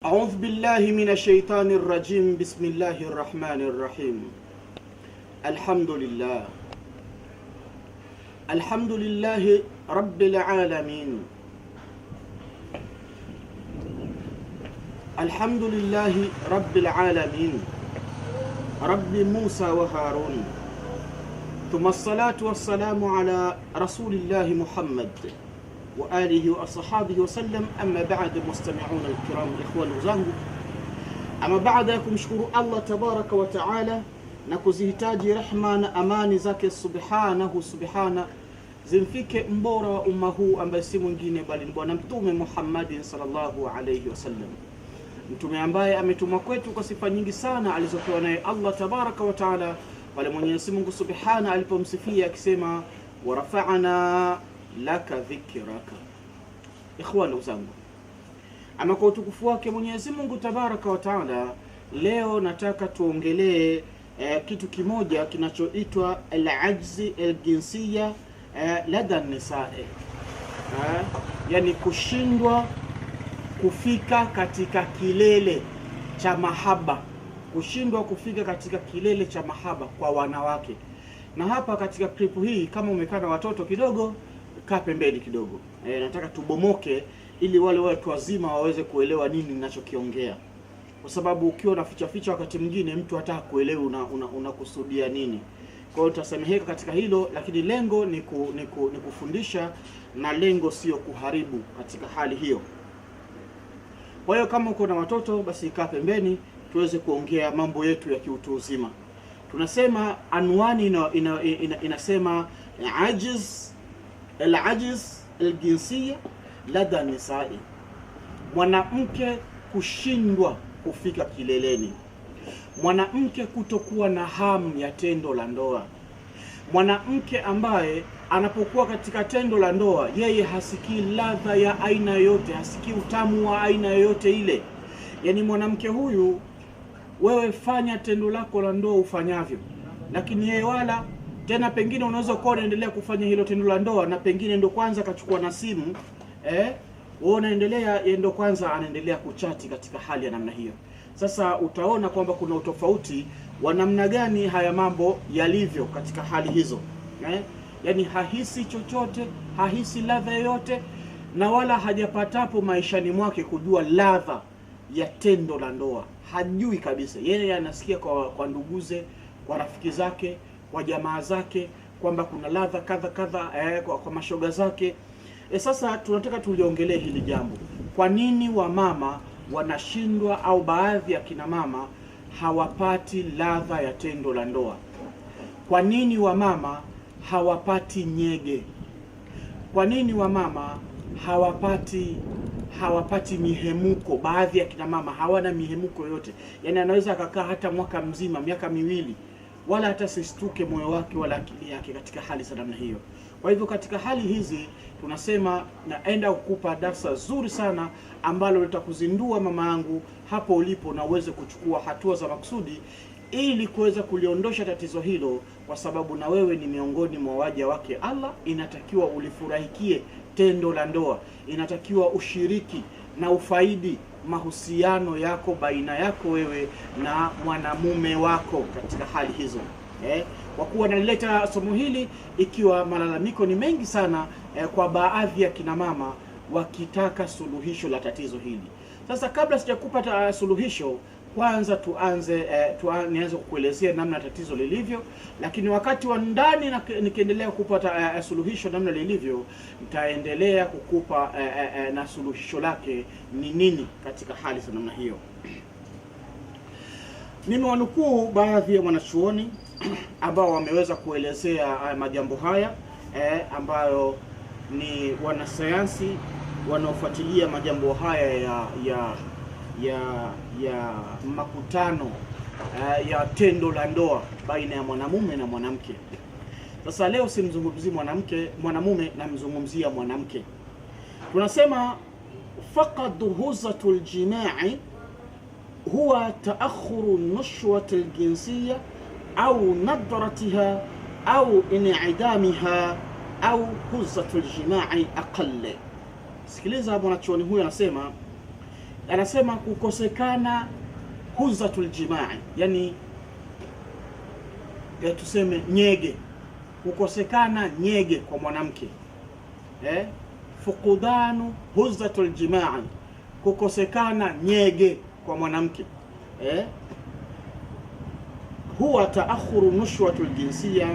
أعوذ بالله من الشيطان الرجيم. بسم الله الرحمن الرحيم. الحمد لله رب العالمين. الحمد لله رب العالمين رب موسى وهارون، ثم الصلاة والسلام على رسول الله محمد وآله وأصحابه وسلم. أما بعد، مستمعون الكرام إخوان zangu, ama baada ya kumshukuru Allah tabaraka wa taala na kuzihitaji rehma na amani zake subhana zimfike mbora wa umma huu ambaye si mwingine bali ni bwana mtume Muhammadin sallallahu alayhi wasallam, mtume ambaye ametumwa kwetu kwa sifa nyingi sana alizopewa naye Allah tabaraka wa taala, pale Mwenyezi Mungu subhana alipomsifia akisema warafa'na laka dhikraka. Ikhwani zangu, ama kwa utukufu wake Mwenyezi Mungu tabaraka wa taala, leo nataka tuongelee kitu kimoja kinachoitwa al-ajzi al-jinsiya lada nisaa, yani kushindwa kufika katika kilele cha mahaba, kushindwa kufika katika kilele cha mahaba kwa wanawake. Na hapa katika klipu hii, kama umekaa na watoto kidogo, kaa pembeni kidogo. Nataka tubomoke ili wale watu wazima waweze kuelewa nini ninachokiongea, kwa sababu ukiwa unaficha ficha wakati mwingine mtu hata hakuelewi unakusudia nini. Kwa hiyo tutasameheka katika hilo, lakini lengo ni kufundisha na lengo sio kuharibu katika hali hiyo. Kwa hiyo kama uko na watoto, basi kaa pembeni tuweze kuongea mambo yetu ya kiutu uzima. Tunasema anwani inasema al-ajiz al-jinsiya lada nisai, mwanamke kushindwa kufika kileleni, mwanamke kutokuwa na hamu ya tendo la ndoa, mwanamke ambaye anapokuwa katika tendo la ndoa yeye hasikii ladha ya aina yoyote, hasikii utamu wa aina yoyote ile. Yani mwanamke huyu, wewe fanya tendo lako la ndoa ufanyavyo, lakini yeye wala tena, pengine unaweza kuwa unaendelea kufanya hilo tendo la ndoa na pengine ndo kwanza kachukua na simu wewe unaendelea, yeye ndo kwanza anaendelea kuchati katika hali ya namna hiyo. Sasa utaona kwamba kuna utofauti wa namna gani haya mambo yalivyo katika hali hizo. Yani hahisi chochote, hahisi ladha yoyote, na wala hajapatapo maishani mwake kujua ladha ya tendo la ndoa. Hajui kabisa. Yeye anasikia kwa nduguze, kwa rafiki zake, kwa jamaa zake kwamba kuna ladha kadha kwa mashoga zake. Sasa tunataka tuliongelee hili jambo. Kwa nini wamama wanashindwa, au baadhi ya kina mama hawapati ladha ya tendo la ndoa? Kwa nini wamama hawapati nyege? Kwa nini wamama hawapati mihemuko? Baadhi ya kina mama hawana mihemuko yote, yani anaweza akakaa hata mwaka mzima, miaka miwili, wala hata sistuke moyo wake wala akili yake katika hali za namna hiyo. Kwa hivyo katika hali hizi tunasema naenda kukupa darasa zuri sana ambalo litakuzindua mama yangu hapo ulipo, na uweze kuchukua hatua za maksudi ili kuweza kuliondosha tatizo hilo, kwa sababu na wewe ni miongoni mwa waja wake Allah. Inatakiwa ulifurahikie tendo la ndoa, inatakiwa ushiriki na ufaidi mahusiano yako baina yako wewe na mwanamume wako katika hali hizo. Kwa kuwa nalileta somo hili ikiwa malalamiko ni mengi sana kwa baadhi ya kina mama wakitaka suluhisho la tatizo hili. Sasa kabla sijakupa suluhisho, kwanza nianze kukuelezea namna tatizo lilivyo, lakini wakati wa ndani nikiendelea kupata suluhisho namna lilivyo, nitaendelea kukupa na suluhisho lake ni nini katika hali za namna hiyo. Nimewanukuu baadhi ya wanachuoni ambao wameweza kuelezea majambo haya ambayo ni wanasayansi wanaofuatilia majambo haya ya makutano ya tendo la ndoa baina ya mwanamume na mwanamke. Sasa leo simzungumzii mwanamume, namzungumzia mwanamke. Tunasema faqad huzatul jimai huwa taakhuru nushwat aljinsiyya au nadratiha au in'idamiha au huzatul jimai aqall. Sikiliza, mwanachuoni huyu anasema anasema kukosekana huzatul jimai, yani tuseme nyege, kukosekana nyege kwa mwanamke, fuqudanu huzatul jimai, kukosekana nyege kwa mwanamke, huwa taakhuru nushwatul jinsia,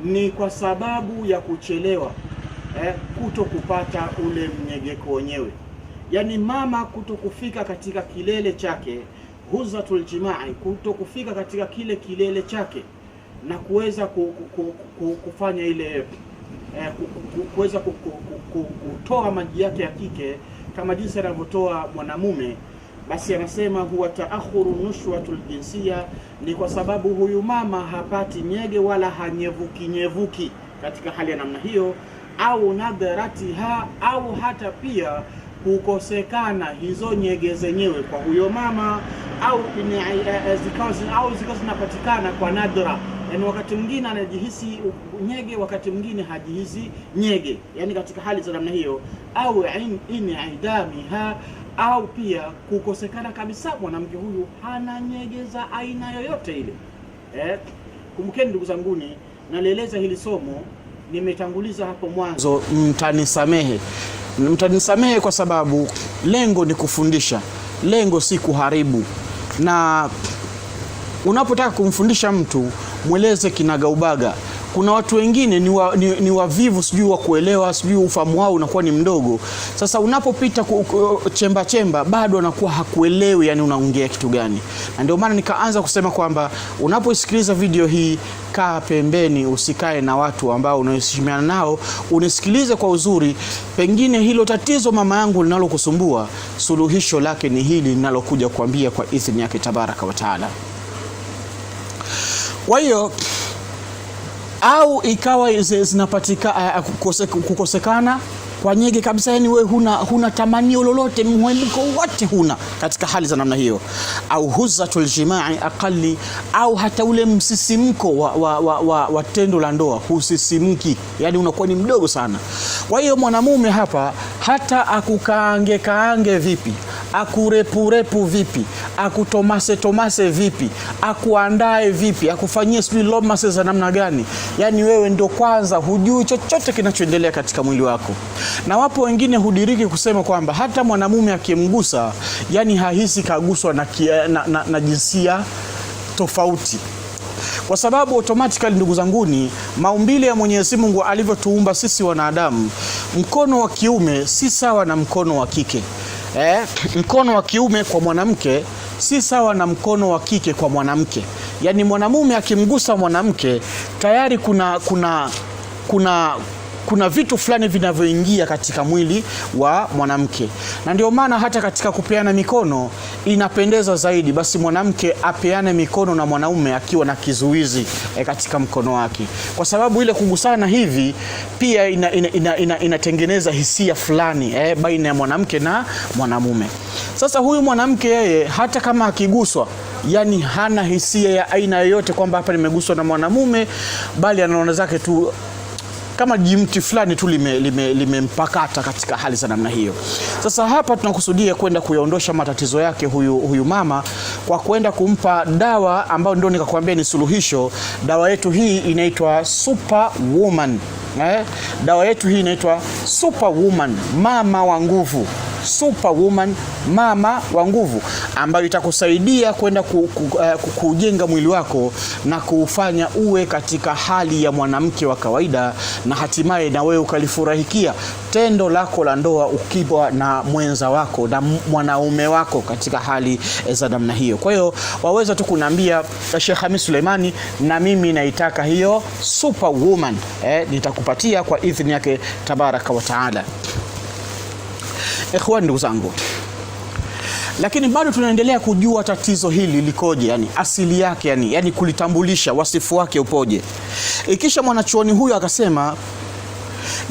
ni kwa sababu ya kuchelewa kuto kupata ule mnyegeko wenyewe, yani mama kuto kufika katika kilele chake, huzatul jimai, kuto kufika katika kile kilele chake na kuweza kufanya ile kuweza kutoa maji yake ya kike kama jinsi anavyotoa mwanamume. Basi anasema huwa taakhuru nushwatul jinsia, ni kwa sababu huyu mama hapati nyege wala hanyevuki katika hali ya namna hiyo, au nadharatiha, au hata pia kukosekana hizo nyege zenyewe kwa huyo mama, au zikawa zinapatikana kwa nadra, yani wakati mwingine anajihisi nyege, wakati mwingine hajihisi nyege, yani katika hali za namna hiyo, au inidamiha, au pia kukosekana kabisa mwanamke huyu hana nyege za aina yoyote ile. Kumbukeni ndugu zanguni, nalieleza hili somo, nimetanguliza hapo mwanzo, mtanisamehe kwa sababu lengo ni kufundisha, lengo si kuharibu. Na unapotaka kumfundisha mtu, mweleze kinagaubaga. Kuna watu wengine ni wavivu, sijui wa kuelewa, sijui ufahamu wao unakuwa ni mdogo. Sasa unapopita chemba bado anakuwa hakuelewi, yani unaongea kitu gani. Na ndio maana nikaanza kusema kwamba unaposikiliza video hii, kaa pembeni, usikae na watu ambao unaheshimiana nao, unisikilize kwa uzuri. Pengine hilo tatizo mama yangu linalokusumbua, suluhisho lake ni hili ninalokuja kuambia kwa idhini yake tabaraka wa taala. Kwa hiyo au ikawa zinapatika kukosekana kwa nyege kabisa, yani wewe huna tamanio lolote, mhemko wote huna katika hali za namna hiyo, au huzatul jimai aqali, au hata ule msisimko wa tendo la ndoa husisimki, yani unakuwa ni mdogo sana. Kwa hiyo mwanamume hapa hata akukaange vipi, akurepu vipi, akutomase vipi, akuandae vipi, akufanyie sijui lomase za namna gani, yani wewe ndo kwanza hujui chochote kinachoendelea katika mwili wako. Na wapo wengine hudiriki kusema kwamba hata mwanamume akimgusa, yani hahisi kaguswa na jinsia tofauti, kwa sababu automatically ndugu zanguni, maumbile ya Mwenyezi Mungu alivyotuumba sisi wanadamu, mkono wa kiume si sawa na mkono wa kike. Mkono wa kiume kwa mwanamke si sawa na mkono wa kike kwa mwanamke. Yani mwanamume akimgusa mwanamke, tayari kuna vitu fulani vinavyoingia katika mwili wa mwanamke. Na ndio maana hata katika kupeana mikono inapendeza zaidi basi mwanamke apeane mikono na mwanaume akiwa na kizuizi katika mkono wake, kwa sababu ile kugusana hivi pia inatengeneza hisia fulani baina ya mwanamke na mwanamume. Sasa huyu mwanamke yeye hata kama akiguswa, yani hana hisia ya aina yoyote kwamba hapa nimeguswa na mwanamume, bali anaona zake tu kama jimti fulani tu limempakata katika hali za namna hiyo. Sasa hapa tunakusudia kwenda kuyaondosha matatizo yake huyu mama kwa kwenda kumpa dawa ambayo ndio nikakwambia ni suluhisho. Dawa yetu hii inaitwa Superwoman. Dawa yetu hii inaitwa Superwoman, mama wa nguvu. Superwoman, mama wa nguvu, ambayo itakusaidia kwenda kujenga mwili wako na kuufanya uwe katika hali ya mwanamke wa kawaida, na hatimaye na wewe ukalifurahikia tendo lako la ndoa ukiwa na mwenza wako na mwanaume wako katika hali za namna hiyo. Kwa hiyo waweza tu kuniambia Sheikh Hamis Suleimani, na mimi naitaka hiyo Superwoman, nitakupatia kwa idhini yake tabaraka wa taala. Ikhwan, ndugu zangu, lakini bado tunaendelea kujua tatizo hili likoje, yani asili yake, yani kulitambulisha, wasifu wake upoje. Ikisha mwanachuoni huyo akasema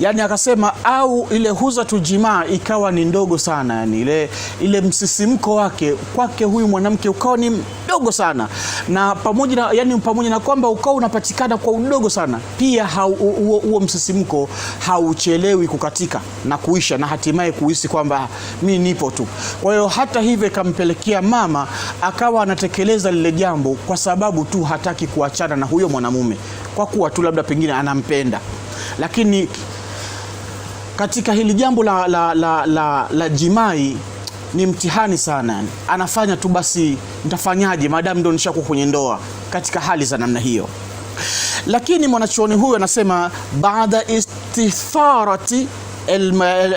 Yani akasema au ile huzatul jimaa ikawa ni ndogo sana, yani ile msisimko wake kwake huyu mwanamke ukawa ni mdogo sana, na pamoja na kwamba ukawa unapatikana kwa udogo sana, pia huo msisimko hauchelewi kukatika na kuisha na hatimaye kuhisi kwamba mimi nipo tu. Kwa hiyo hata hivyo kampelekea mama akawa anatekeleza lile jambo kwa sababu tu hataki kuachana na huyo mwanamume, kwa kuwa tu labda pengine anampenda. Lakini katika hili jambo la jimai ni mtihani sana. Anafanya tu basi, nitafanyaje madamu ndo nishakuwa kwenye ndoa, katika hali za namna hiyo. Lakini mwanachuoni huyu anasema baada istitharati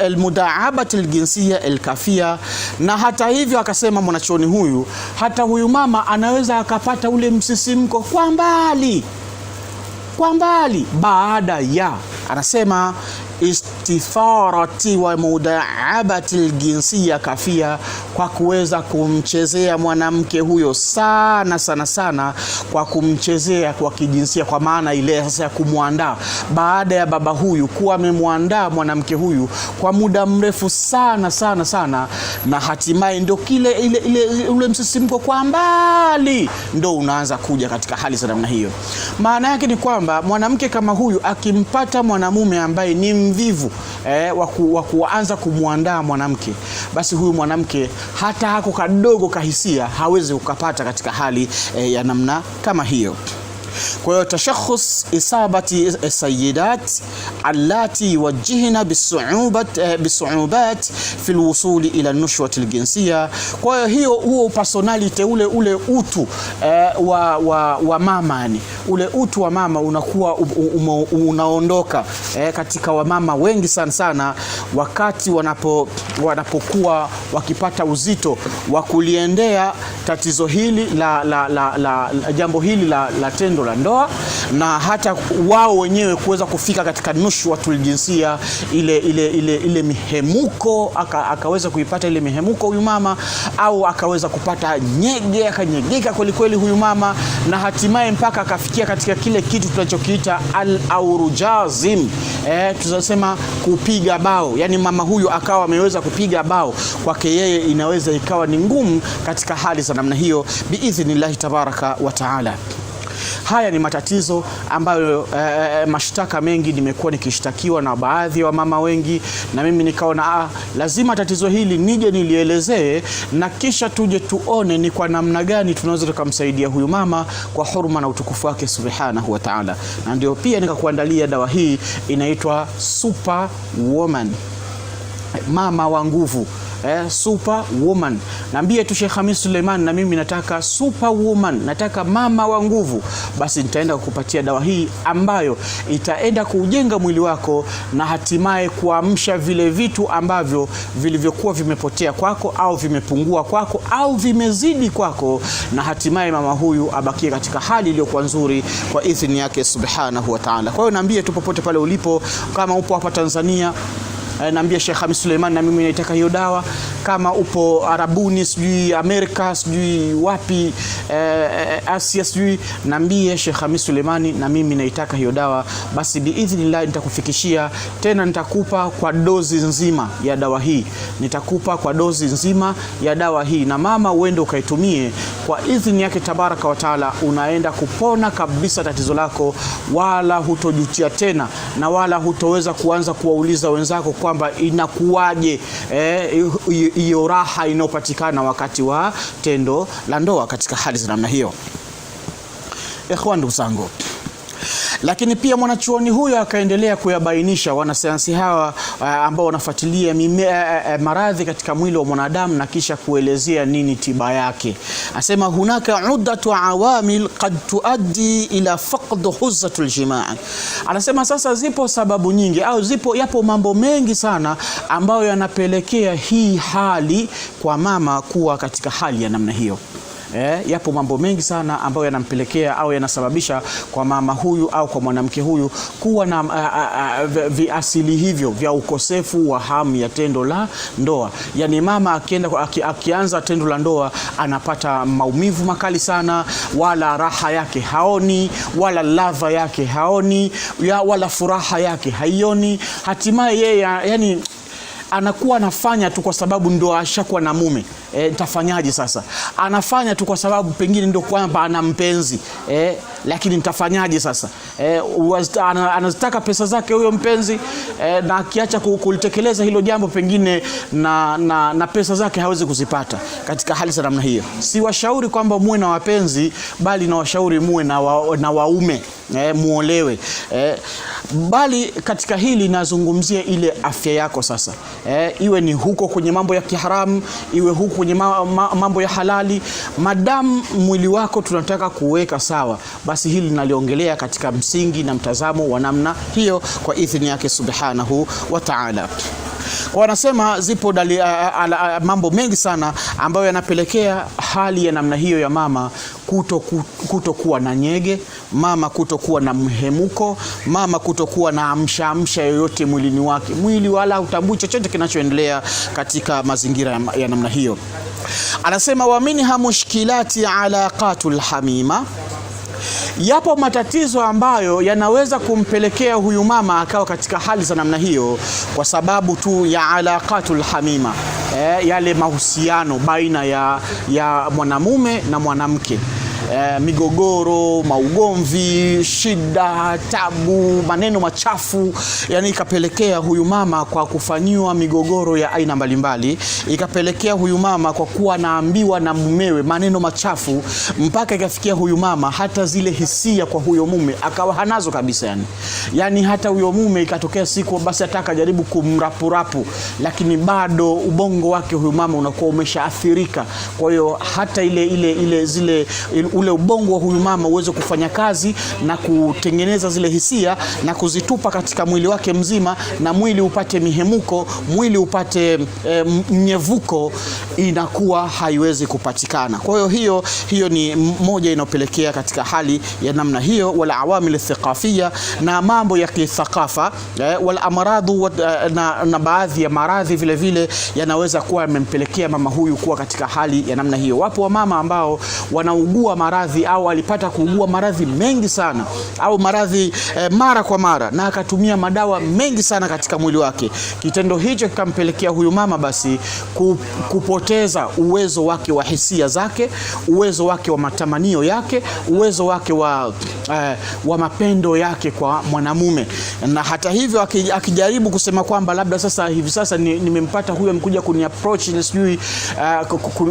almudaabati aljinsia alkafia, na hata hivyo akasema mwanachuoni huyu, hata huyu mama anaweza akapata ule msisimko kwa mbali baada ya, anasema istitharati wa mudaabati aljinsia kafia, kwa kuweza kumchezea mwanamke huyo sana, kwa kumchezea kwa kijinsia, kwa maana ile sasa ya kumwandaa, baada ya baba huyu kuwa amemwandaa mwanamke huyu kwa muda mrefu sana, na hatimaye ndio ule msisimko kwa mbali ndio unaanza kuja katika hali za namna hiyo. Maana yake ni kwamba mwanamke kama huyu akimpata mwanamume ambaye ni mvivu wa kuanza kumwandaa mwanamke, basi huyu mwanamke hata hako kadogo kahisia hawezi ukapata katika hali ya namna kama hiyo. Kwa hiyo tashakhus isabati sayidat allati wajihna bisu'ubat fi alwusul ila an-nushwati al-jinsiya. Kwa hiyo huo personality ule utu wa mama, yani ule utu wa mama unakuwa unaondoka katika wamama wengi sana wakati wanapokuwa wakipata uzito wa kuliendea tatizo hili la jambo hili la tendo la ndoa, na hata wao wenyewe kuweza kufika katika nushwatul jinsia, ile mihemuko, akaweza kuipata ile mihemuko huyu mama, au akaweza kupata akanyegeka kweli huyu mama, na hatimaye mpaka akafikia katika kile kitu tunachokiita al-aurujazim, tunasema kupiga bao. Yani mama huyu akawa ameweza kupiga bao, kwake yeye inaweza ikawa ni ngumu katika hali za namna hiyo, biidhnillah tabaraka wa taala. Haya ni matatizo ambayo mashtaka mengi nimekuwa nikishtakiwa na baadhi wa mama wengi, na mimi nikaona lazima tatizo hili nije nilielezee, na kisha tuje tuone ni kwa namna gani tunaweza tukamsaidia huyu mama kwa huruma na utukufu wake subhanahu wa ta'ala. Na ndio pia nikakuandalia dawa hii, inaitwa Super Woman, mama wa nguvu. Super woman. Naambie tu Sheikh Khamis Suleiman, na mimi nataka super woman, nataka mama wa nguvu, basi nitaenda kukupatia dawa hii ambayo itaenda kujenga mwili wako na hatimaye kuamsha vile vitu ambavyo vilivyokuwa vimepotea kwako au vimepungua kwako au vimezidi kwako, na hatimaye mama huyu abakie katika hali iliyokuwa nzuri kwa idhini yake subhanahu wa ta'ala. Kwa hiyo naambie tu popote pale ulipo, kama upo hapa Tanzania, naambia Sheikh Khamis Suleiman, na mimi naitaka hiyo dawa. Kama upo Arabuni, sijui Amerika, sijui wapi, Asia, sijui, naambia Sheikh Khamis Suleiman, na mimi naitaka hiyo dawa, basi biidhnillah nitakufikishia. Tena nitakupa kwa dozi nzima ya dawa hii, na mama uende ukaitumie kwa idhini yake tabaraka wa taala. Unaenda kupona kabisa tatizo lako, wala hutojutia tena, na wala hutoweza kuanza kuwauliza wenzako kwamba inakuwaje hiyo raha inayopatikana wakati wa tendo la ndoa katika hali za namna hiyo. Ikhwan, ndugu zangu, lakini pia mwanachuoni huyo akaendelea kuyabainisha wanasayansi hawa ambao wanafuatilia maradhi katika mwili wa mwanadamu, na kisha kuelezea nini tiba yake. Anasema hunaka uddatu awamil qad tuaddi ila faqd huzzatul jimaa. Anasema sasa zipo sababu nyingi, au yapo mambo mengi sana ambayo yanapelekea hii hali kwa mama kuwa katika hali ya namna hiyo. Yapo mambo mengi sana ambayo yanampelekea au yanasababisha kwa mama huyu au kwa mwanamke huyu kuwa na viasili hivyo vya ukosefu wa hamu ya tendo la ndoa. Yani mama akianza tendo la ndoa anapata maumivu makali sana, wala raha yake haoni, wala ladha yake haoni, wala furaha yake haioni. Hatimaye yeye yani anakuwa anafanya tu kwa sababu ndo ashakuwa na mume. Nitafanyaje sasa? Anafanya tu kwa sababu pengine ndo kwamba ana mpenzi. Lakini nitafanyaje sasa? Anazitaka pesa zake huyo mpenzi, na akiacha kulitekeleza hilo jambo pengine na pesa zake hawezi kuzipata. Katika hali za namna hiyo, si washauri kwamba muwe na wapenzi, bali na washauri muwe na waume, muolewe. Bali katika hili nazungumzia ile afya yako sasa. Iwe ni huko kwenye mambo ya kiharamu, iwe huko kwenye mambo ya halali, madamu mwili wako tunataka kuweka sawa, basi hili naliongelea katika msingi na mtazamo wa namna hiyo kwa idhini yake subhanahu wa ta'ala. Kwa wanasema zipo mambo mengi sana ambayo yanapelekea hali ya namna hiyo ya mama kutokuwa na nyege, mama kutokuwa na mhemuko, mama kutokuwa na amsha yoyote mwilini wake, mwili wala utambui chochote kinachoendelea katika mazingira ya namna hiyo. Anasema wa minha mushkilati alaqatul hamima, yapo matatizo ambayo yanaweza kumpelekea huyu mama akawa katika hali za namna hiyo kwa sababu tu ya alaqatul hamima, yale mahusiano baina ya mwanamume na mwanamke. Migogoro, maugomvi, shida, tabu, maneno machafu, yani ikapelekea huyu mama kwa kufanyiwa migogoro ya aina mbalimbali, ikapelekea huyu mama kwa kuwa naambiwa na mumewe maneno machafu, mpaka ikafikia huyu mama hata zile hisia kwa huyo mume akawa hanazo kabisa. Yani hata huyo mume ikatokea siku basi ataka jaribu kumrapurapu, lakini bado ubongo wake huyu mama unakuwa umeshaathirika. Kwa hiyo hata ule ubongo wa huyu mama uweze kufanya kazi na kutengeneza zile hisia na kuzitupa katika mwili wake mzima, na mwili upate mihemuko, mwili upate mnyevuko, inakuwa haiwezi kupatikana. Kwa hiyo ni moja inopelekea katika hali ya namna hiyo. Wala awamil thiqafia, na mambo ya kithaqafa, wala amradhu, na baadhi ya maradhi vile vile yanaweza kuwa yamempelekea mama huyu kuwa katika hali ya namna hiyo. Wapo wa mama ambao wanaugua maradhi au alipata kuugua maradhi mengi sana au maradhi mara kwa mara, na akatumia madawa mengi sana katika mwili wake. Kitendo hicho kikampelekea huyu mama basi kupoteza uwezo wake wa hisia zake, uwezo wake wa matamanio yake, uwezo wake wa mapendo yake kwa mwanamume. Na hata hivyo akijaribu kusema kwamba labda sasa hivi sasa nimempata huyu amekuja kuniapproach na sijui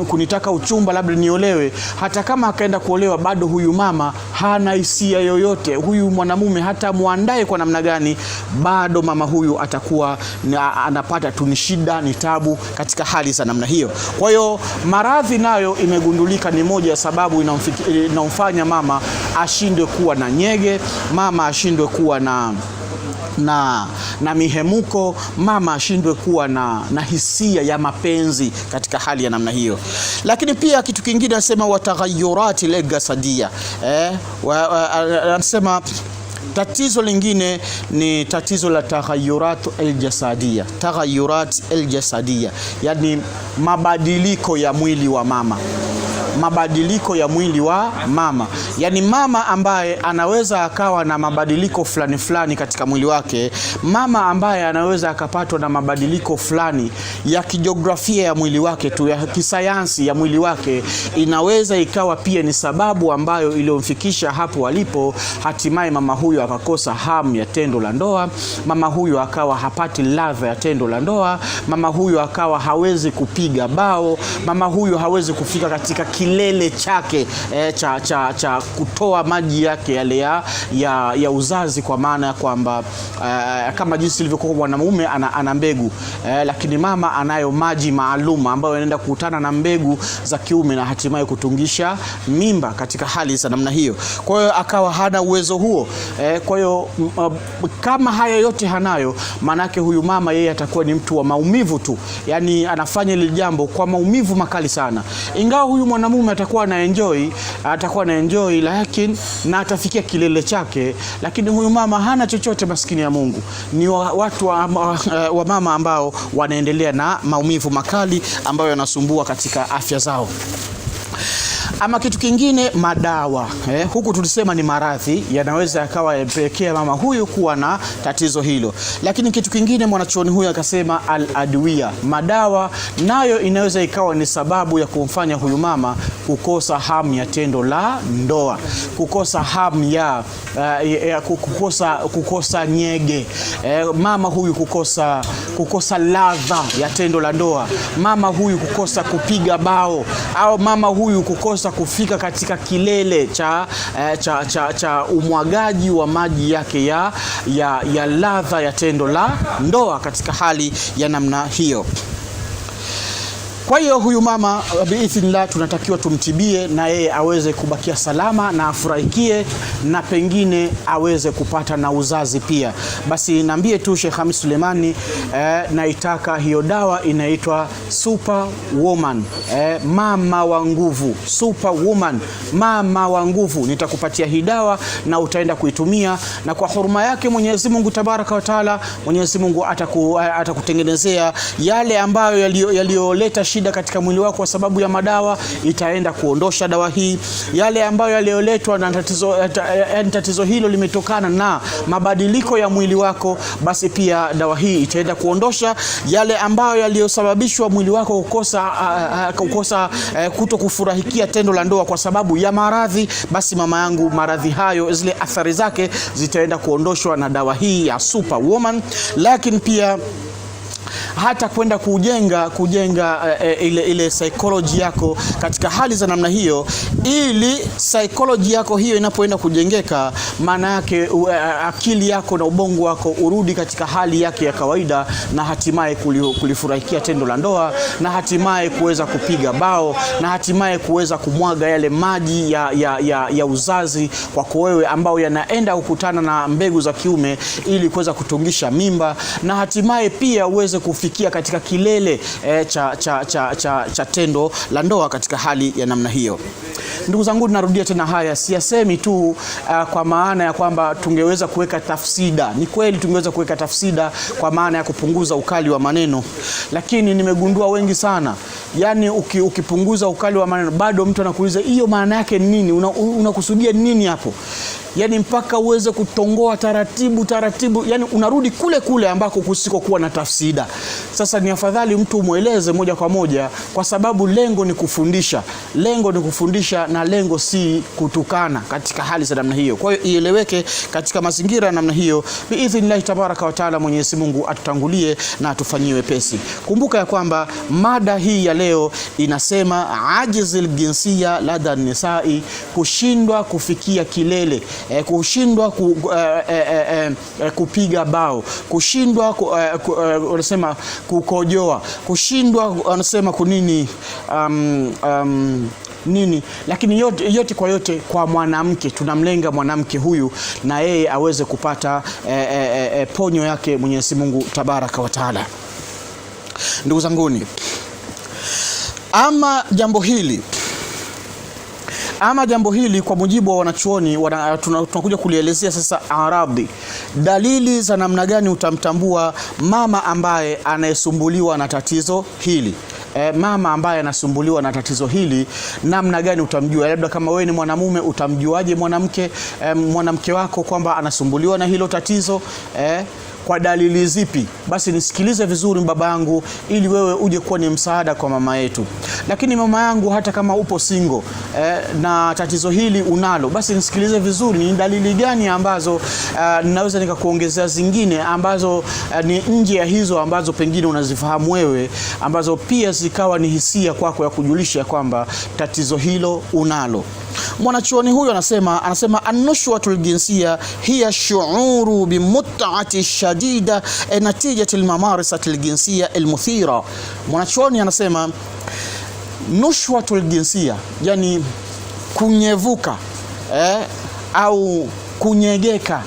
kunitaka uchumba, labda niolewe, hata kama akaenda kuolewa bado huyu mama hana hisia yoyote. Huyu mwanamume hata muandae kwa namna gani, bado mama huyu atakuwa anapata tu shida, ni tabu katika hali za namna hiyo. Kwa hiyo maradhi nayo imegundulika ni moja ya sababu inamfanya mama ashindwe kuwa na nyege, mama ashindwe kuwa na mihemuko, mama ashindwe kuwa na hisia ya mapenzi katika hali ya namna hiyo. Lakini pia kitu kingine anasema wataghayyurati al-jasadiyya, anasema tatizo lingine ni tatizo la taghayyurat al-jasadiyya. Taghayyurat al-jasadiyya, yani mabadiliko ya mwili wa mama. Mabadiliko ya mwili wa mama, yani mama ambaye anaweza akawa na mabadiliko fulani katika mwili wake, mama ambaye anaweza akapatwa na mabadiliko fulani ya kijiografia ya mwili wake tu, ya kisayansi ya mwili wake, inaweza ikawa pia ni sababu ambayo iliyomfikisha hapo alipo. Hatimaye mama huyu akakosa hamu ya tendo la ndoa, mama huyu akawa hapati ladha ya tendo la ndoa, mama huyu akawa hawezi kupiga bao, mama huyu hawezi kufika katika kilele chake cha kutoa maji yake yale ya uzazi, kwa maana ya kwamba kama jinsi ilivyokuwa mwanamume ana mbegu, lakini mama anayo maji maalum ambayo yanaenda kukutana na mbegu za kiume na hatimaye kutungisha mimba katika hali za namna hiyo. Kwa hiyo akawa hana uwezo huo. Kwa hiyo kama haya yote hanayo, manake huyu mama yeye atakuwa ni mtu wa maumivu tu, yani anafanya ile jambo kwa maumivu makali sana. Ingawa huyu mwanamume mwanamume atakuwa na enjoy lakini na atafikia kilele chake, lakini huyu mama hana chochote, maskini ya Mungu. Ni watu wa mama ambao wanaendelea na maumivu makali ambayo yanasumbua katika afya zao. Ama kitu kingine, madawa. Huku tulisema ni maradhi yanaweza yakawa yapelekea mama huyu kuwa na tatizo hilo. Lakini kitu kingine mwanachuoni huyu akasema al-adwiya. Madawa nayo inaweza ikawa ni sababu ya kumfanya huyu mama kukosa hamu ya tendo la ndoa, kukosa hamu ya kukosa nyege. Mama huyu kukosa ladha ya tendo la ndoa. Mama huyu kukosa kupiga bao, au mama huyu kukosa kufika katika kilele cha umwagaji wa maji yake ya ladha ya tendo la ndoa katika hali ya namna hiyo. Kwa hiyo huyu mama biidhnillah tunatakiwa tumtibie na yeye aweze kubakia salama na afurahikie, na pengine aweze kupata na uzazi pia. Basi niambie tu Sheikh Hamis Sulemani, naitaka hiyo dawa inaitwa Superwoman, mama wa nguvu. Superwoman, mama wa nguvu. Nitakupatia hii dawa na utaenda kuitumia, na kwa huruma yake Mwenyezi Mungu Tabaraka wa Taala, Mwenyezi Mungu atakutengenezea yale ambayo yaliyoleta shida katika mwili wako kwa sababu ya madawa, itaenda kuondosha dawa hii. Yale ambayo yalioletwa na tatizo hilo limetokana na mabadiliko ya mwili wako, basi pia dawa hii itaenda kuondosha. Yale ambayo yaliyosababishwa mwili wako kukosa kutokufurahikia tendo la ndoa kwa sababu ya maradhi, basi mama yangu, maradhi hayo, zile athari zake zitaenda kuondoshwa na dawa hii ya Superwoman. Lakini pia hata kwenda kujenga ile psychology yako katika hali za namna hiyo, ili psychology yako hiyo inapoenda kujengeka, maana yake akili yako na ubongo wako urudi katika hali yake ya kawaida, na hatimaye kulifurahikia tendo la ndoa, na hatimaye kuweza kupiga bao, na hatimaye kuweza kumwaga yale maji ya uzazi kwako wewe, ambao yanaenda kukutana na mbegu za kiume ili kuweza kutungisha mimba, na hatimaye pia uweze kufikia katika kilele cha tendo la ndoa katika hali ya namna hiyo. Ndugu zangu, narudia tena, haya siyasemi tu kwa maana ya kwamba tungeweza kuweka tafsida. Ni kweli tungeweza kuweka tafsida kwa maana ya kupunguza ukali wa maneno, lakini nimegundua wengi sana, yani ukipunguza ukali wa maneno bado mtu anakuuliza hiyo maana yake nini, unakusudia nini hapo? Yani mpaka uweze kutongoa taratibu, yani unarudi kule ambako kusikokuwa na tafsida. Sasa ni afadhali mtu umueleze moja kwa moja, kwa sababu lengo ni kufundisha, na lengo si kutukana katika hali za namna hiyo. Kwa hiyo ieleweke katika mazingira ya namna hiyo. Biidhnillah Tabaraka wa Taala, Mwenyezi Mungu atutangulie na atufanyie wepesi. Kumbuka ya kwamba mada hii ya leo inasema ajizil jinsia lada nisai, kushindwa kufikia kilele, kushindwa kupiga bao, kushindwa wanasema kukojoa, kushindwa wanasema kunini nini, lakini yote kwa yote kwa mwanamke, tunamlenga mwanamke huyu na yeye aweze kupata ponyo yake Mwenyezi Mungu Tabaraka wa Taala. Ndugu zanguni, ama jambo hili kwa mujibu wa wanachuoni tunakuja kulielezea sasa aradhi. Dalili za namna gani utamtambua mama ambaye anayesumbuliwa na tatizo hili? Mama ambaye anasumbuliwa na tatizo hili, namna gani utamjua? Labda kama wewe ni mwanamume, utamjuaje mwanamke wako kwamba anasumbuliwa na hilo tatizo? Kwa dalili zipi? Basi nisikilize vizuri baba yangu, ili wewe uje kuwa ni msaada kwa mama yetu. Lakini mama yangu, hata kama upo single na tatizo hili unalo, basi nisikilize vizuri, ni dalili gani ambazo ninaweza nikakuongezea zingine ambazo ni nje ya hizo ambazo pengine unazifahamu wewe, ambazo pia zikawa ni hisia kwako ya kujulisha kwamba tatizo hilo unalo. Mwanachuoni huyo anasema an-nushwatul jinsia hiya shu'uru bimut'ati shadida natijati al-mamarisati al-jinsia al-muthira. Mwanachuoni anasema nushwatul jinsia, yani kunyevuka au kunyegeka,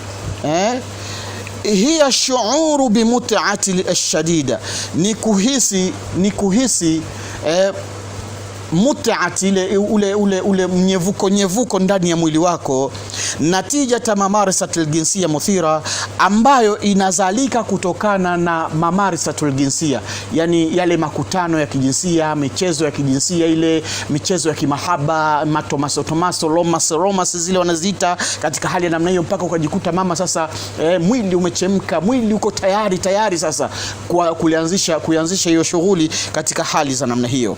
hiya shu'uru bimut'ati al-shadida, ni kuhisi mut'ati ule mnyevuko ndani ya mwili wako, natija mamarisatul jinsia muthira, ambayo inazalika kutokana na mamarisatul jinsia, yani yale makutano ya kijinsia, michezo ya kijinsia, ile michezo ya kimahaba, tomaso romance zile wanaziita, katika hali ya namna hiyo, mpaka ukajikuta mama sasa mwili umechemka, mwili uko tayari sasa kuanzisha hiyo shughuli katika hali za namna hiyo.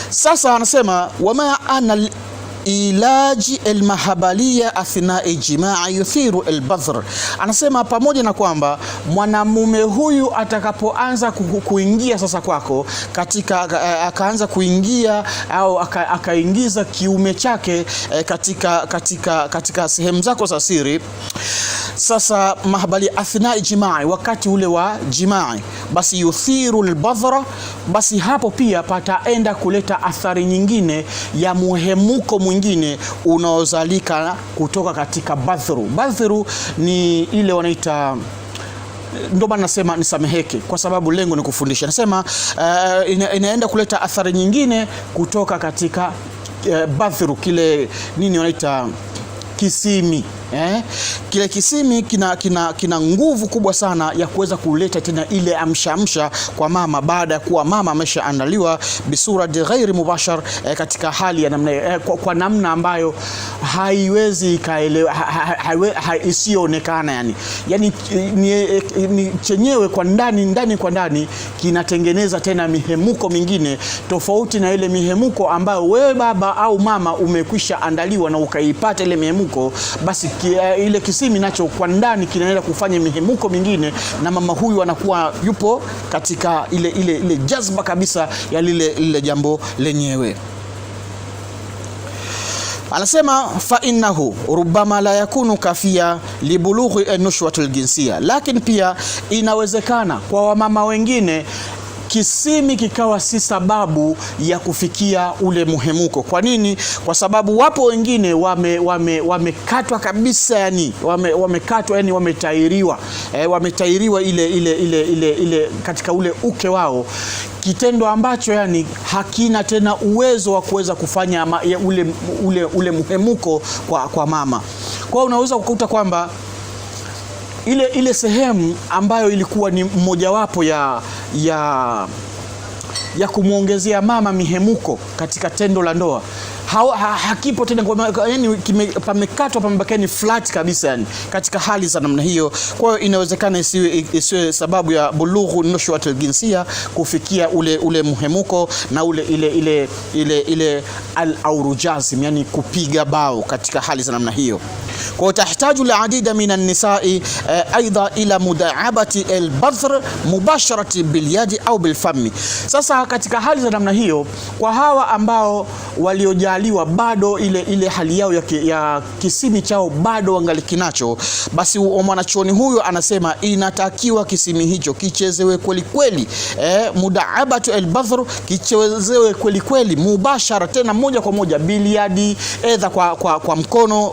Sasa anasema wama ana ilaji almahabalia athna ijmaa yuthiru albadhr. Anasema pamoja na kwamba mwanamume huyu atakapoanza kuingia sasa kwako, katika akaanza kuingia au akaingiza kiume chake katika sehemu zako za siri, sasa mahabali athna ijmaa, wakati ule wa jimaa, basi yuthiru albadhra, basi hapo pia pataenda kuleta athari nyingine ya muhemuko mwingine unaozalika kutoka katika badhru. Badhru ni ile wanaita, ndio maana nasema nisameheke, kwa sababu lengo ni kufundisha. Nasema inaenda kuleta athari nyingine kutoka katika badhru, kile nini wanaita kisimi. Kile kisimi kina nguvu kubwa sana ya kuweza kuleta tena ile amsha kwa mama, baada ya kuwa mama ameshaandaliwa bisura ghairi mubashar, katika hali ya namna kwa namna ambayo haiwezi kaelewa, isiyoonekana, yani ni chenyewe kwa ndani kwa ndani kinatengeneza tena mihemuko mingine tofauti na ile mihemuko ambayo wewe baba au mama umekwisha andaliwa na ukaipata ile mihemuko. Basi ile kisimi nacho kwa ndani kinaenda kufanya mihemuko mingine, na mama huyu anakuwa yupo katika ile jazba kabisa ya lile jambo lenyewe. Anasema fa innahu rubbama la yakunu kafia libulughi an-nushwatul jinsia, lakini pia inawezekana kwa wamama wengine kisimi kikawa si sababu ya kufikia ule muhemuko. Kwa nini? Kwa sababu wapo wengine wamekatwa kabisa, yani wamekatwa, yani wametairiwa ile katika ule uke wao, kitendo ambacho yani hakina tena uwezo wa kuweza kufanya ule muhemuko kwa mama. Kwa unaweza kukuta kwamba ile sehemu ambayo ilikuwa ni mmojawapo ya kumuongezea mama mihemuko katika tendo la ndoa, hakipo tena, yani pamekatwa, pamebaki ni flat kabisa, yani katika hali za namna hiyo. Kwa hiyo inawezekana isiwe sababu ya bulughu nushwatul jinsia kufikia ule muhemuko na ile al-aurujazim, yani kupiga bao katika hali za namna hiyo. Kwa tahitaju al-adida min an-nisa'i aidha ila mudaabati al-badhr mubasharati bil yadi au bil fami. Sasa katika hali za namna hiyo, kwa hawa ambao waliojaliwa bado ile hali yao ya kisimi chao bado wangaliki nacho, basi mwanachuoni huyo anasema inatakiwa kisimi hicho kichezewe kweli, mudaabatu al-badhr, kichezewe kweli mubashara, tena moja kwa moja, bil yadi, edha kwa mkono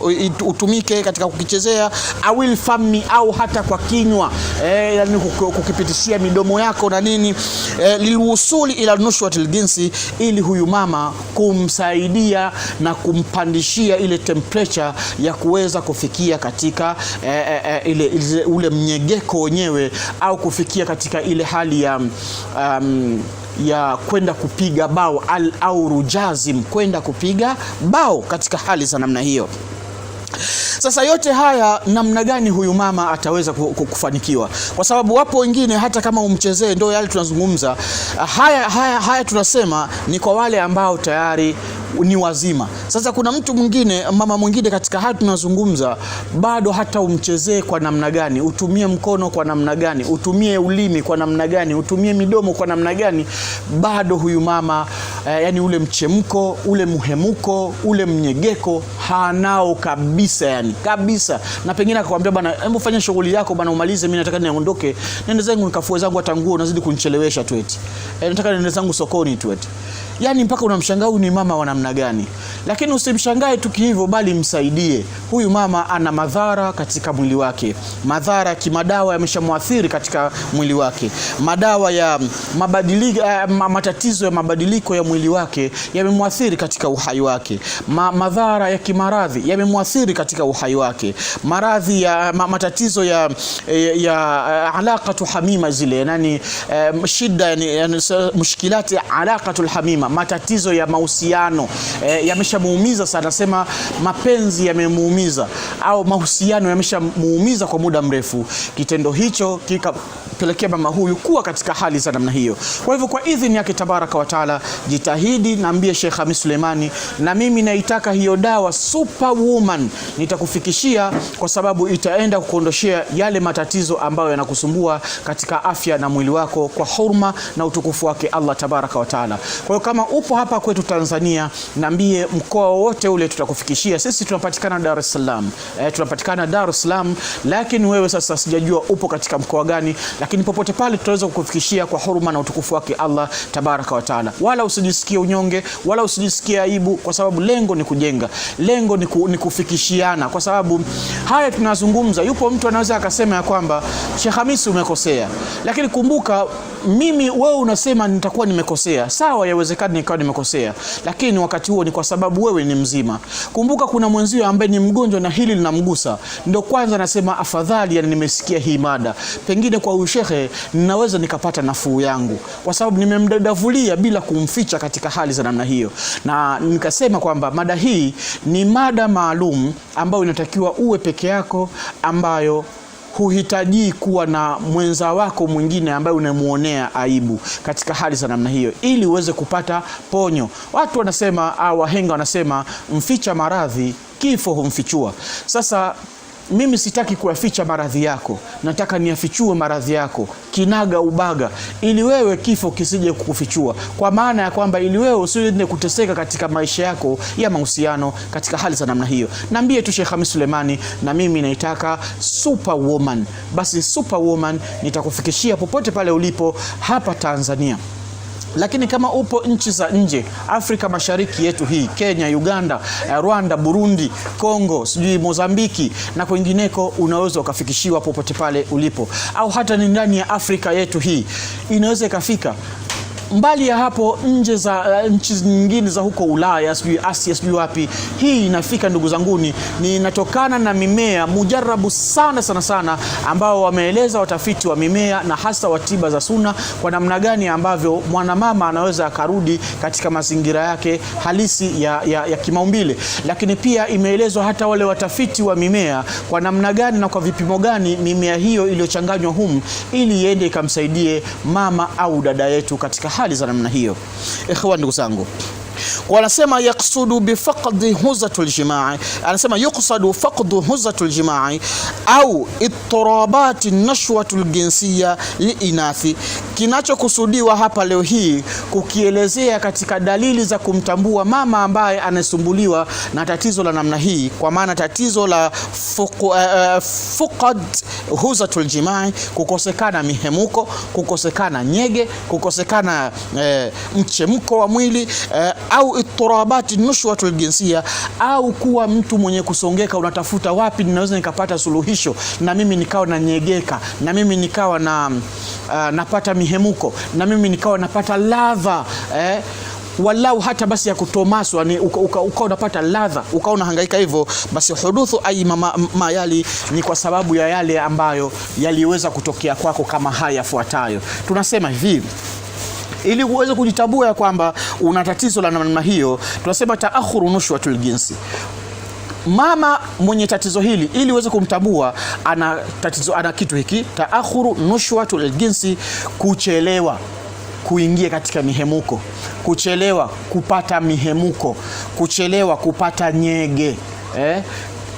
utumike katika kukichezea, awil fami, au hata kwa kinywa, yani kukipitishia midomo yako na nini, lilwusuli ila nushwatil jinsi, ili huyu mama kumsaidia na kumpandishia ile temperature ya kuweza kufikia katika ule mnyegeko wenyewe, au kufikia katika ile hali ya kwenda kupiga bao, au rujazim, kwenda kupiga bao katika hali za namna hiyo. Sasa yote haya namna gani huyu mama ataweza kufanikiwa? Kwa sababu wapo wengine hata kama umchezee, ndio yale tunazungumza haya tunasema ni kwa wale ambao tayari ni wazima. Sasa kuna mtu mwingine, mama mwingine, katika hali tunazungumza, bado hata umchezee kwa namna gani, utumie mkono kwa namna gani, utumie ulimi kwa namna gani, utumie midomo kwa namna gani, bado huyu mama yani ule mchemko, ule muhemuko, ule mnyegeko hanao kabisa, yani kabisa. Na pengine akakwambia, bwana, hebu fanya shughuli yako bwana, umalize, mimi nataka niondoke, nende zangu nikafue zangu hata nguo, unazidi kunichelewesha tu eti. Nataka nende zangu sokoni tu eti. Yani mpaka unamshangaa ni mama wa namna gani. Lakini usimshangae tu hivyo, bali msaidie. Huyu mama ana madhara katika mwili wake, madhara kimadawa yameshamwathiri katika mwili wake, madawa ya mabadiliko, matatizo ya mabadiliko ya mwili wake yamemwathiri katika uhai wake, madhara ya kimaradhi yamemwathiri katika uhai wake, maradhi ya matatizo ya alaqatu hamima zile, yani shida, yani mushkilati alaqatu hamima, matatizo ya mahusiano yameshamuumiza sana. Sema mapenzi yamemuumiza au mahusiano yameshamuumiza kwa muda mrefu. Kitendo hicho kikapelekea mama huyu kuwa katika hali za namna hiyo. Kwa hivyo kwa idhini yake tabaraka wa taala, jitahidi, naambie Sheikh Khamis Suleimani, na mimi naitaka hiyo dawa Superwoman nitakufikishia, kwa sababu itaenda kuondoshea yale matatizo ambayo yanakusumbua katika afya na mwili wako kwa hurma na utukufu wake Allah tabaraka wa taala. Kwa hiyo kama upo hapa kwetu Tanzania, naambie mkoa wote ule tutakufikishia. Sisi tunapatikana Dar es Salaam, tunapatikana Dar es Salaam, lakini wewe sasa sijajua upo katika mkoa gani, lakini popote pale tutaweza kukufikishia kwa huruma na utukufu wake Allah tabaraka wa taala. Wala usijisikie unyonge, wala usijisikie aibu, kwa sababu lengo ni kujenga, lengo ni kufikishiana. Kwa sababu haya tunazungumza, yupo mtu anaweza akasema ya kwamba Sheikh Khamis umekosea, lakini kumbuka mimi, wewe unasema nitakuwa nimekosea. Sawa, yawezekana nikawa nimekosea, lakini wakati huo ni kwa sababu wewe ni mzima. Kumbuka kuna mwenzio ambaye ni mgonjwa na hili linamgusa, ndio kwanza nasema afadhali, yani nimesikia hii mada, pengine kwa ushehe ninaweza nikapata nafuu yangu, kwa sababu nimemdadavulia bila kumficha katika hali za namna hiyo. Na nikasema kwamba mada hii ni mada maalum ambayo inatakiwa uwe peke yako, ambayo huhitaji kuwa na mwenza wako mwingine ambaye unamuonea aibu katika hali za namna hiyo, ili uweze kupata ponyo. Watu wanasema au wahenga wanasema mficha maradhi kifo humfichua. Sasa mimi sitaki kuyaficha maradhi yako, nataka niyafichue maradhi yako kinaga ubaga, ili wewe kifo kisije kukufichua, kwa maana ya kwamba ili wewe usije kuteseka katika maisha yako ya mahusiano katika hali za namna hiyo. Naambie tu Sheikh Khamis Suleimani, na mimi naitaka Superwoman. Basi Superwoman nitakufikishia popote pale ulipo hapa Tanzania. Lakini kama upo nchi za nje, Afrika Mashariki yetu hii, Kenya, Uganda, Rwanda, Burundi, Kongo, sijui Mozambiki na kwingineko, unaweza ukafikishiwa popote pale ulipo. Au hata ni ndani ya Afrika yetu hii, inaweza ikafika. Mbali ya hapo, nje za nchi nyingine za huko Ulaya, sijui Asia, sijui wapi, hii inafika ndugu zanguni, ni inatokana na mimea mujarabu sana ambao wameeleza watafiti wa mimea na hasa wa tiba za sunna, kwa namna gani ambavyo mwanamama anaweza akarudi katika mazingira yake halisi ya kimaumbile. Lakini pia imeelezwa hata wale watafiti wa mimea kwa namna gani na kwa vipimo gani mimea hiyo iliyochanganywa humu ili iende ikamsaidie mama au dada yetu katika hali za namna hiyo. Ikhwan, ndugu zangu, wanasema yaqsudu bifaqdi huzatul jimai, anasema yuqsadu faqdu huzatul jimai au ittirabati nashwatul jinsiya liinathi. Kinachokusudiwa hapa leo hii kukielezea katika dalili za kumtambua mama ambaye anasumbuliwa na tatizo la namna hii, kwa maana tatizo la fuqad huzatul jimai, kukosekana mihemuko, kukosekana nyege, kukosekana mchemko wa mwili, au ittirabati nushwatul jinsiya, au kuwa mtu mwenye kusongeka, unatafuta wapi ninaweza nikapata suluhisho na mimi nikawa na nyegeka, na mimi nikawa na napata mihemuko, na mimi nikawa napata ladha walau hata basi ya kutomaswa, ni ukawa unapata ladha, ukawa unahangaika hivyo. Basi huduthu ay mayali, ni kwa sababu ya yale ambayo yaliweza kutokea kwako, kama haya yafuatayo. Tunasema hivi, ili uweze kujitambua ya kwamba una tatizo la namna hiyo, tunasema taakhuru nushwatul jinsi. Mama mwenye tatizo hili, ili uweze kumtambua ana tatizo, ana kitu hiki, taakhuru nushwatul jinsi, kuchelewa kuingia katika mihemuko, kuchelewa kupata mihemuko, kuchelewa kupata nyege,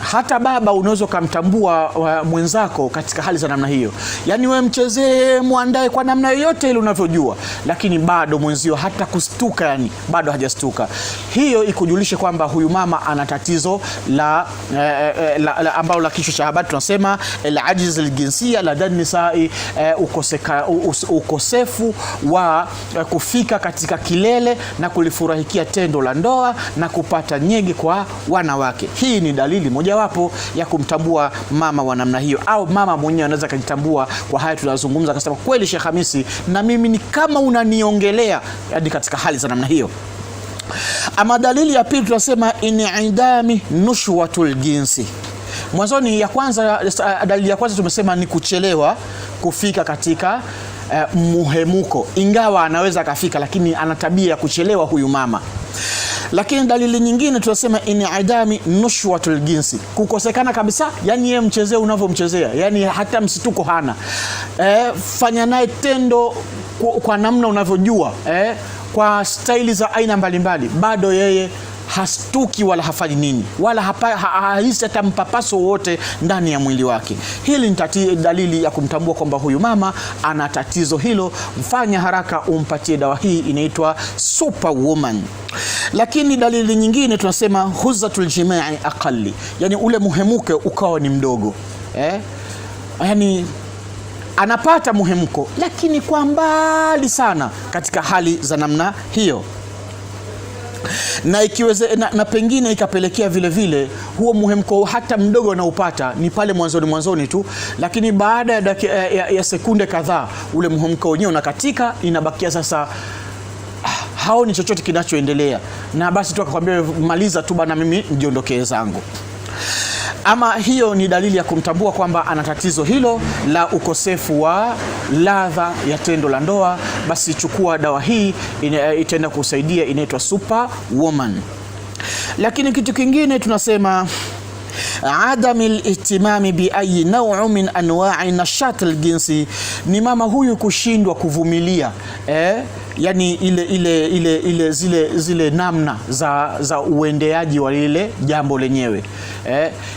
hata baba unaweza kumtambua mwenzako katika hali za namna hiyo. Yani wewe mchezee, muandae kwa namna yoyote ile unavyojua, lakini bado mwenzio hata kustuka, yani bado hajastuka. Hiyo ikujulishe kwamba huyu mama ana tatizo la ambalo la kichwa cha habari tunasema al-ajiz al-jinsia lada nisai, ukosefu wa kufika katika kilele na kulifurahikia tendo la ndoa na kupata nyege kwa wanawake. Hii ni dalili mojawapo ya kumtambua mama wa namna hiyo, au mama mwenyewe anaweza kujitambua kwa haya tunazungumza, akasema kweli Sheikh Hamisi, na mimi ni kama unaniongelea hadi katika hali za namna hiyo. Ama dalili ya pili tunasema inidami nushwatul jinsi. Mwanzoni ya kwanza, dalili ya kwanza tumesema ni kuchelewa kufika katika muhemuko, ingawa anaweza kafika, lakini ana tabia ya kuchelewa huyu mama. Lakini dalili nyingine tunasema inidami nushwatul jinsi, kukosekana kabisa, yani yeye mchezee unavyomchezea, yani hata msituko hana. Fanya naye tendo kwa namna unavyojua, kwa staili za aina mbalimbali, bado yeye hastuki wala hafanyi nini, wala hahisi hata mpapaso wote ndani ya mwili wake. Hili ni dalili ya kumtambua kwamba huyu mama ana tatizo hilo. Mfanya haraka umpatie dawa hii, inaitwa Superwoman. Lakini dalili nyingine tunasema huzatul jimai aqalli, yani ule muhemuke ukawa ni mdogo, yani anapata muhemuko lakini kwa mbali sana katika hali za namna hiyo, na ikiweze na pengine ikapelekea vile vile huo muhemko hata mdogo anaupata ni pale mwanzoni tu, lakini baada ya sekunde kadhaa ule muhemko wenyewe unakatika, inabakia sasa haoni chochote kinachoendelea, na basi tu akakwambia maliza tu bana, mimi nijiondokee zangu. Ama hiyo ni dalili ya kumtambua kwamba ana tatizo hilo la ukosefu wa ladha ya tendo la ndoa. Basi chukua dawa hii, itaenda kusaidia, inaitwa Superwoman. Lakini kitu kingine tunasema adamil ihtimami bi ayi naw'u min anwa'i nashat al-jinsi, ni mama huyu kushindwa kuvumilia yani ile zile namna za uendeaji wa ile jambo lenyewe.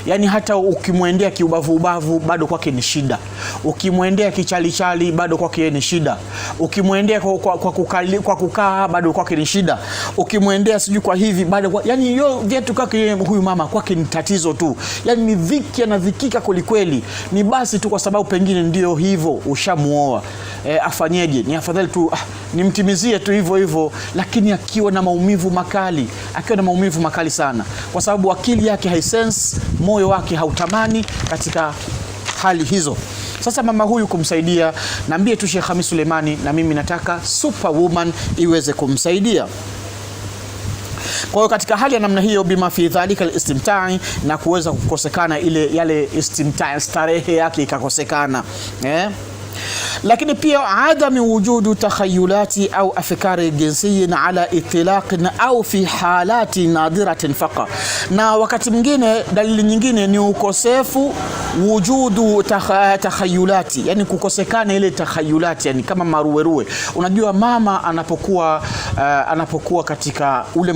Yani hata ukimwendea kiubavu bado kwake ni shida, ukimwendea kichalichali bado kwake ni shida, ukimwendea kwa kukaa bado kwake ni shida, ukimwendea sijui kwa hivi bado yani hiyo vitu kwake huyu mama kwake ni tatizo tu, yani ni dhiki, anadhikika kweli. Ni basi tu kwa sababu pengine ndio hivyo ushamuoa, afanyeje? Ni afadhali tu nimtimizie tu hivyo, lakini akiwa na maumivu makali sana, kwa sababu akili yake haisense, moyo wake hautamani katika hali hizo. Sasa mama huyu kumsaidia, naambie tu Sheikh Hamis Suleimani, na mimi nataka Superwoman iweze kumsaidia. Kwa hiyo katika hali ya namna hiyo, bima fi dhalika al-istimta'i, na kuweza kukosekana yale istimta'i, starehe yake ikakosekana. Lakini pia adami wujudu takhayulati au afkari jinsiyin ala itlaqin au fi halati nadiratin faqa. Na wakati mwingine dalili nyingine ni ukosefu wujudu takhayulati, yani kukosekana ile takhayulati, yani kama maruweruwe. Unajua mama anapokuwa katika ule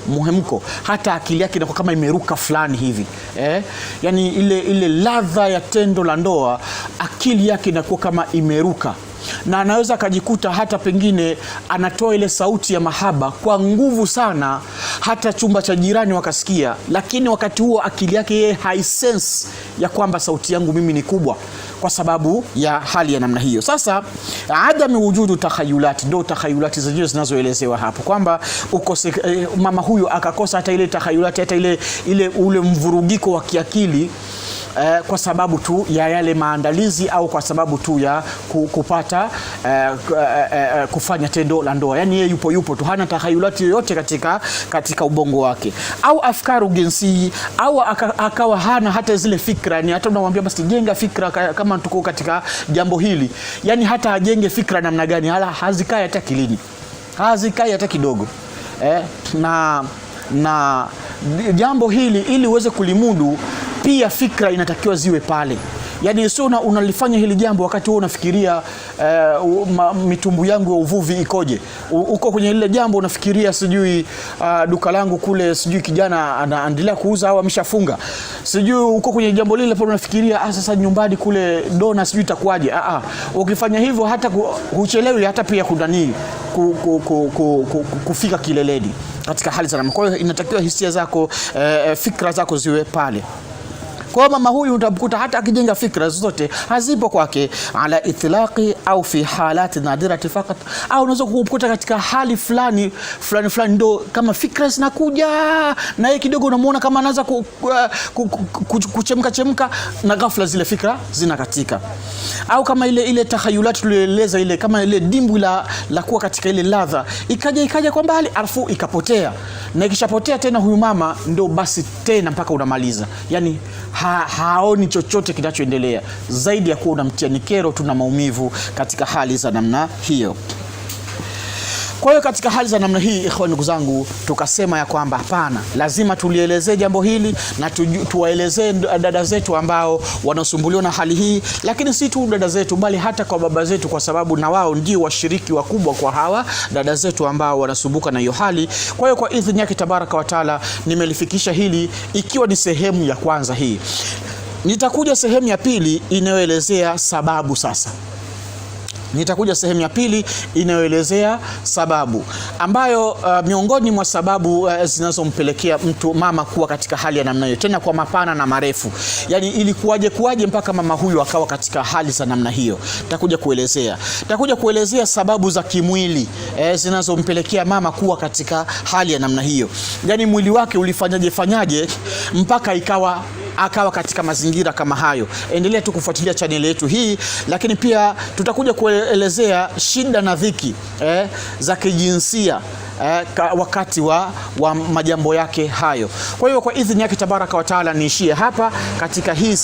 muhemuko, hata akili yake inakuwa kama imeruka fulani hivi, yani ile ladha ya tendo la ndoa, akili yake inakuwa kama imeruka, na anaweza akajikuta hata pengine anatoa ile sauti ya mahaba kwa nguvu sana, hata chumba cha jirani wakasikia, lakini wakati huo akili yake yeye haisense ya kwamba sauti yangu mimi ni kubwa, kwa sababu ya hali ya namna hiyo. Sasa adami wujudu takhayulati, ndio takhayulati zenyewe zinazoelezewa hapo, kwamba mama huyu akakosa hata ile takhayulati, hata ule mvurugiko wa kiakili, kwa sababu tu ya yale maandalizi, au kwa sababu tu ya kupata kufanya tendo la ndoa. Yani yeye yupo tu, hana takhayulati yoyote katika ubongo wake, au afkaru jinsi, au akawa hana hata zile fikra. Ni hata unamwambia basi jenga fikra kama tuko katika jambo hili, yani hata ajenge fikra namna gani, hala hazikai hata kilini, hazikai hata kidogo. Na jambo hili ili uweze kulimudu, pia fikra inatakiwa ziwe pale. Yani sio unalifanya hili jambo wakati wewe unafikiria mitumbu yangu ya uvuvi ikoje. Uko kwenye ile jambo unafikiria sijui duka langu kule sijui kijana anaendelea kuuza au ameshafunga. Sijui uko kwenye jambo lile pale unafikiria sasa nyumbani kule dona sijui itakuwaje. Ukifanya hivyo hata huchelewi hata pia kudani kufika kileleni katika hali za namna. Kwa hiyo inatakiwa hisia zako, fikra zako ziwe pale. Kwa mama huyu utamkuta hata akijenga fikra zote hazipo kwake ala itlaqi au fi halati nadirati fakat, au unaweza kukuta katika hali fulani ndo kama fikra zinakuja na yeye kidogo unamuona kama anaanza kuchemka na ghafla zile fikra zinakatika. Au kama ile tahayulati tulieleza ile kama ile dimbwi la kuwa katika ile ladha ikaja kwa mbali alafu ikapotea, na ikishapotea tena huyu mama ndio basi tena mpaka unamaliza, yani haoni chochote kinachoendelea zaidi ya kuwa unamtia nikero tu na maumivu katika hali za namna hiyo. Kwa hiyo katika hali za namna hii, ikhwan, ndugu zangu, tukasema ya kwamba hapana, lazima tulielezee jambo hili na tuwaelezee dada zetu ambao wanasumbuliwa na hali hii, lakini si tu dada zetu bali hata kwa baba zetu, kwa sababu na wao ndio washiriki wakubwa kwa hawa dada zetu ambao wanasumbuka na hiyo hali. Kwa hiyo kwa idhini yake tabaraka wa taala nimelifikisha hili ikiwa ni sehemu ya kwanza hii. Nitakuja sehemu ya pili inayoelezea sababu sasa. Nitakuja sehemu ya pili inayoelezea sababu ambayo miongoni mwa sababu zinazompelekea mama kuwa katika hali ya namna hiyo, tena kwa mapana na marefu. Yani ili kuwaje mpaka mama huyu akawa katika hali za namna hiyo. Nitakuja kuelezea sababu za kimwili zinazompelekea mama kuwa katika hali ya namna hiyo. Yani mwili wake ulifanyaje mpaka akawa katika mazingira kama hayo. Endelea tu kufuatilia channel yetu hii, lakini pia tutakuja kuelezea shida na dhiki za kijinsia wakati wa majambo yake hayo. Kwa hiyo kwa idhini yake tabaraka wa taala niishie hapa katika hii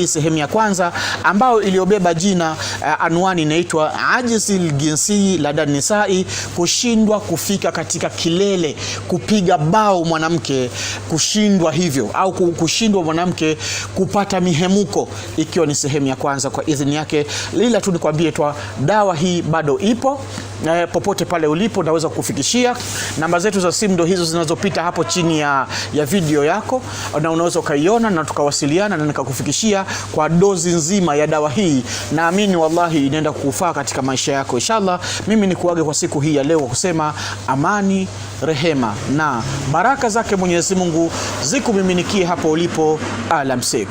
sehemu ya kwanza, ambayo iliyobeba jina anwani inaitwa ajzil jinsi lada nisai, kushindwa kufika katika kilele, kupiga bao mwanamke kushindwa hivyo, au kushindwa mwanamke kupata mihemuko, ikiwa ni sehemu ya kwanza kwa idhini yake. Lila tu nikwambie tu dawa hii bado ipo. Popote pale ulipo naweza kukufikishia. Namba zetu za simu ndio hizo zinazopita hapo chini ya video yako, na unaweza ukaiona na tukawasiliana na nikakufikishia kwa dozi nzima ya dawa hii. Naamini wallahi inaenda kukufaa katika maisha yako inshallah. Mimi nikuage kwa siku hii ya leo kusema amani, rehema na baraka zake Mwenyezi Mungu zikumiminikie hapo ulipo. Alamsik.